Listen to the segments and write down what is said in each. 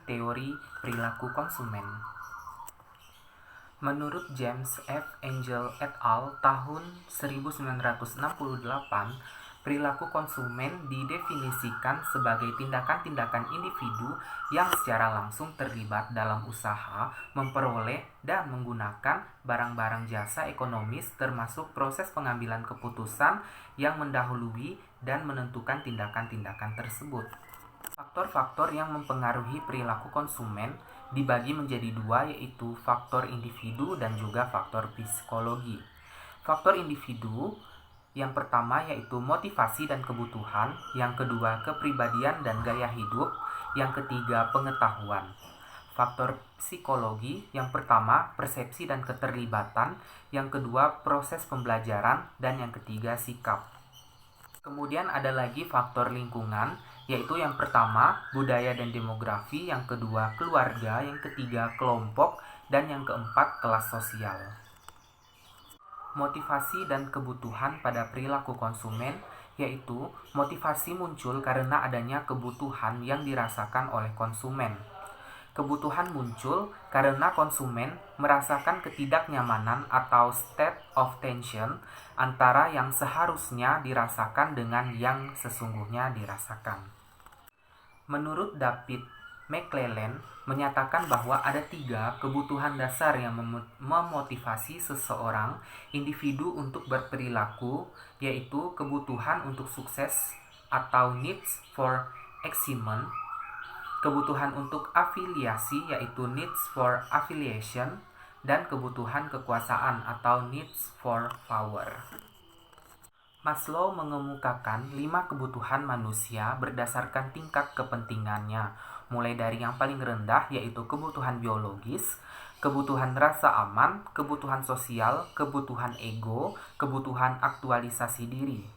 teori perilaku konsumen. Menurut James F. Angel et al. Tahun 1968, perilaku konsumen didefinisikan sebagai tindakan-tindakan individu yang secara langsung terlibat dalam usaha memperoleh dan menggunakan barang-barang jasa ekonomis, termasuk proses pengambilan keputusan yang mendahului dan menentukan tindakan-tindakan tersebut. Faktor-faktor yang mempengaruhi perilaku konsumen dibagi menjadi dua, yaitu faktor individu dan juga faktor psikologi. Faktor individu yang pertama yaitu motivasi dan kebutuhan, yang kedua kepribadian dan gaya hidup, yang ketiga pengetahuan. Faktor psikologi yang pertama persepsi dan keterlibatan, yang kedua proses pembelajaran, dan yang ketiga sikap. Kemudian ada lagi faktor lingkungan, yaitu yang pertama budaya dan demografi, yang kedua keluarga, yang ketiga kelompok, dan yang keempat kelas sosial. Motivasi dan kebutuhan pada perilaku konsumen, yaitu motivasi muncul karena adanya kebutuhan yang dirasakan oleh konsumen. Kebutuhan muncul karena konsumen merasakan ketidaknyamanan atau state of tension antara yang seharusnya dirasakan dengan yang sesungguhnya dirasakan. Menurut David McClelland menyatakan bahwa ada 3 kebutuhan dasar yang memotivasi seseorang individu untuk berperilaku, yaitu kebutuhan untuk sukses atau needs for achievement, kebutuhan untuk afiliasi yaitu needs for affiliation, dan kebutuhan kekuasaan atau needs for power. Maslow mengemukakan 5 kebutuhan manusia berdasarkan tingkat kepentingannya, mulai dari yang paling rendah yaitu kebutuhan biologis, kebutuhan rasa aman, kebutuhan sosial, kebutuhan ego, kebutuhan aktualisasi diri.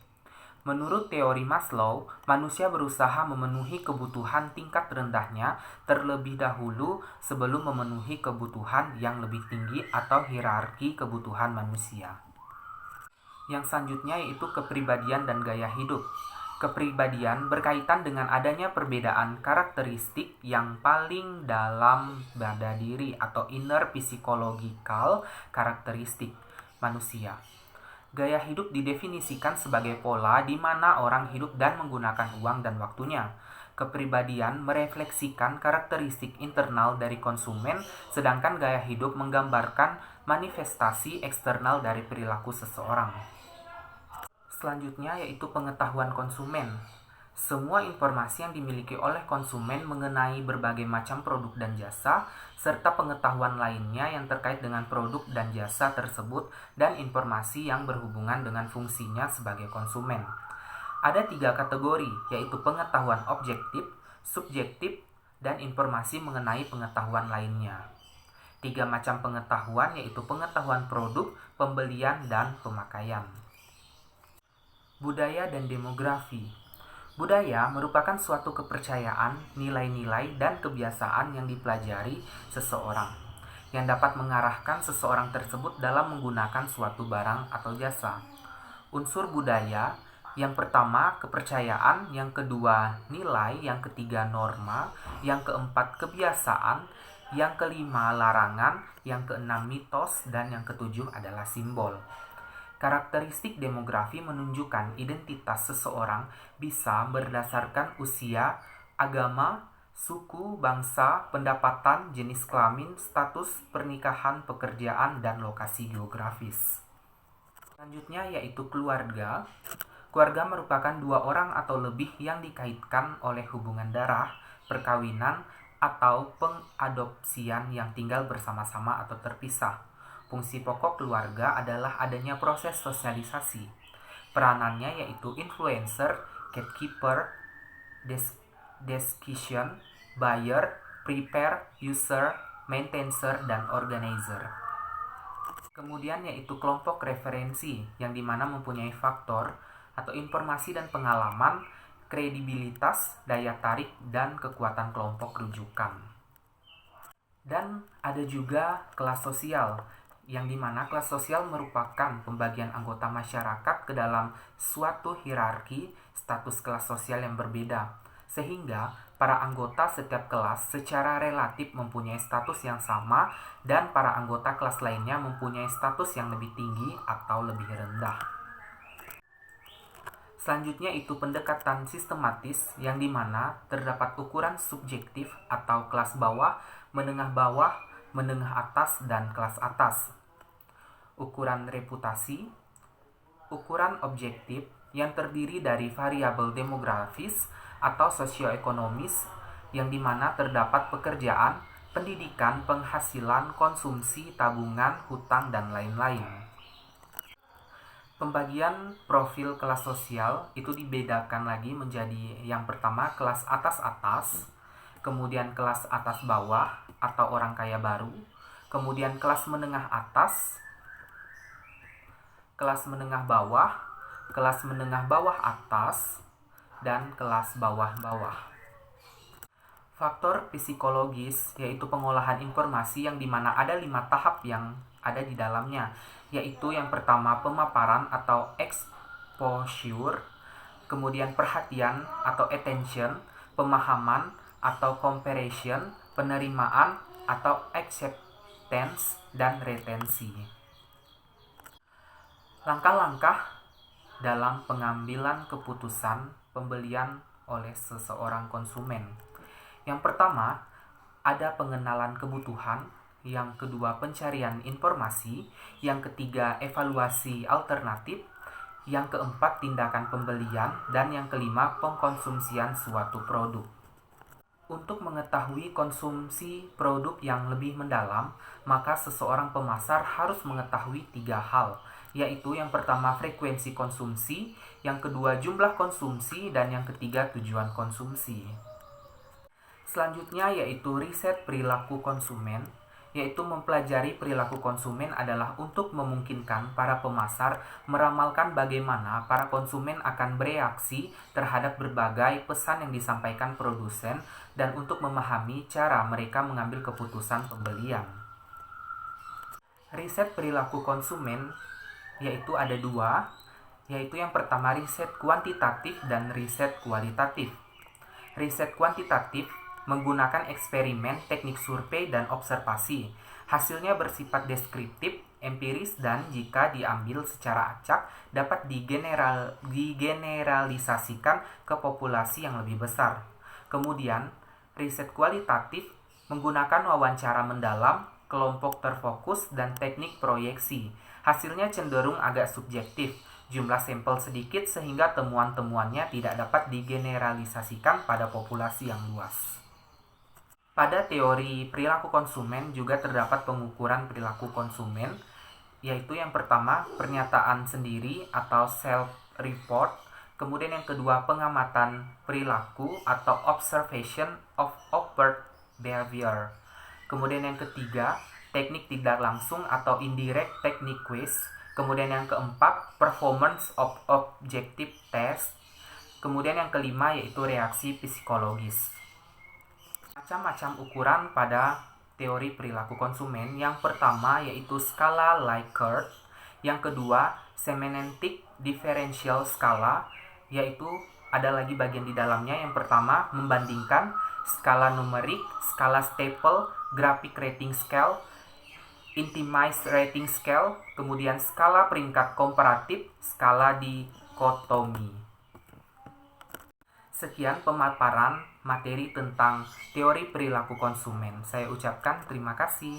Menurut teori Maslow, manusia berusaha memenuhi kebutuhan tingkat rendahnya terlebih dahulu sebelum memenuhi kebutuhan yang lebih tinggi atau hierarki kebutuhan manusia. Yang selanjutnya yaitu kepribadian dan gaya hidup. Kepribadian berkaitan dengan adanya perbedaan karakteristik yang paling dalam pada diri atau inner psychological karakteristik manusia. Gaya hidup didefinisikan sebagai pola di mana orang hidup dan menggunakan uang dan waktunya. Kepribadian merefleksikan karakteristik internal dari konsumen, sedangkan gaya hidup menggambarkan manifestasi eksternal dari perilaku seseorang. Selanjutnya yaitu pengetahuan konsumen. Semua informasi yang dimiliki oleh konsumen mengenai berbagai macam produk dan jasa, serta pengetahuan lainnya yang terkait dengan produk dan jasa tersebut, dan informasi yang berhubungan dengan fungsinya sebagai konsumen. Ada 3 kategori, yaitu pengetahuan objektif, subjektif, dan informasi mengenai pengetahuan lainnya. 3 macam pengetahuan yaitu pengetahuan produk, pembelian, dan pemakaian. Budaya dan demografi. Budaya merupakan suatu kepercayaan, nilai-nilai, dan kebiasaan yang dipelajari seseorang, yang dapat mengarahkan seseorang tersebut dalam menggunakan suatu barang atau jasa. Unsur budaya, yang pertama kepercayaan, yang kedua nilai, yang ketiga norma, yang keempat kebiasaan, yang kelima larangan, yang keenam mitos, dan yang ketujuh adalah simbol. Karakteristik demografi menunjukkan identitas seseorang bisa berdasarkan usia, agama, suku, bangsa, pendapatan, jenis kelamin, status pernikahan, pekerjaan, dan lokasi geografis. Selanjutnya yaitu keluarga. Keluarga merupakan 2 orang atau lebih yang dikaitkan oleh hubungan darah, perkawinan, atau pengadopsian yang tinggal bersama-sama atau terpisah. Fungsi pokok keluarga adalah adanya proses sosialisasi. Peranannya yaitu influencer, gatekeeper, decision, buyer, prepare, user, maintainer, dan organizer. Kemudian yaitu kelompok referensi, yang dimana mempunyai faktor atau informasi dan pengalaman, kredibilitas, daya tarik, dan kekuatan kelompok rujukan. Dan ada juga kelas sosial, yang dimana kelas sosial merupakan pembagian anggota masyarakat ke dalam suatu hierarki status kelas sosial yang berbeda, sehingga para anggota setiap kelas secara relatif mempunyai status yang sama dan para anggota kelas lainnya mempunyai status yang lebih tinggi atau lebih rendah. Selanjutnya itu pendekatan sistematis yang dimana terdapat ukuran subjektif atau kelas bawah, menengah atas, dan kelas atas. Ukuran reputasi, ukuran objektif yang terdiri dari variabel demografis atau sosioekonomis yang dimana terdapat pekerjaan, pendidikan, penghasilan, konsumsi, tabungan, hutang, dan lain-lain. Pembagian profil kelas sosial itu dibedakan lagi menjadi yang pertama kelas atas-atas, kemudian kelas atas bawah atau orang kaya baru, kemudian kelas menengah atas, kelas menengah bawah atas, dan kelas bawah-bawah. Faktor psikologis yaitu pengolahan informasi yang dimana ada 5 tahap yang ada di dalamnya, yaitu yang pertama pemaparan atau exposure, kemudian perhatian atau attention, pemahaman atau comparison, penerimaan atau acceptance, dan retensi. Langkah-langkah dalam pengambilan keputusan pembelian oleh seseorang konsumen. Yang pertama, ada pengenalan kebutuhan. Yang kedua, pencarian informasi. Yang ketiga, evaluasi alternatif. Yang keempat, tindakan pembelian. Dan yang kelima, pengkonsumsian suatu produk. Untuk mengetahui konsumsi produk yang lebih mendalam, maka seseorang pemasar harus mengetahui 3 hal, yaitu yang pertama frekuensi konsumsi, yang kedua jumlah konsumsi, dan yang ketiga tujuan konsumsi. Selanjutnya yaitu riset perilaku konsumen, yaitu mempelajari perilaku konsumen adalah untuk memungkinkan para pemasar meramalkan bagaimana para konsumen akan bereaksi terhadap berbagai pesan yang disampaikan produsen dan untuk memahami cara mereka mengambil keputusan pembelian. Riset perilaku konsumen yaitu ada 2, yaitu yang pertama riset kuantitatif dan riset kualitatif. Riset kuantitatif menggunakan eksperimen, teknik survei, dan observasi. Hasilnya bersifat deskriptif, empiris, dan jika diambil secara acak dapat digeneralisasikan ke populasi yang lebih besar. Kemudian, riset kualitatif menggunakan wawancara mendalam, kelompok terfokus, dan teknik proyeksi. Hasilnya cenderung agak subjektif, jumlah sampel sedikit sehingga temuan-temuannya tidak dapat digeneralisasikan pada populasi yang luas. Pada teori perilaku konsumen juga terdapat pengukuran perilaku konsumen, yaitu yang pertama pernyataan sendiri atau self-report, kemudian yang kedua pengamatan perilaku atau observation of overt behavior, kemudian yang ketiga teknik tidak langsung atau indirect technique quiz, kemudian yang keempat performance of objective test, kemudian yang kelima yaitu reaksi psikologis. Macam-macam ukuran pada teori perilaku konsumen. Yang pertama yaitu skala Likert, yang kedua semantic differential skala, yaitu ada lagi bagian di dalamnya. Yang pertama membandingkan skala numerik, skala staple, graphic rating scale, itemized rating scale, kemudian skala peringkat komparatif, skala dikotomi. Sekian pemaparan materi tentang teori perilaku konsumen. Saya ucapkan terima kasih.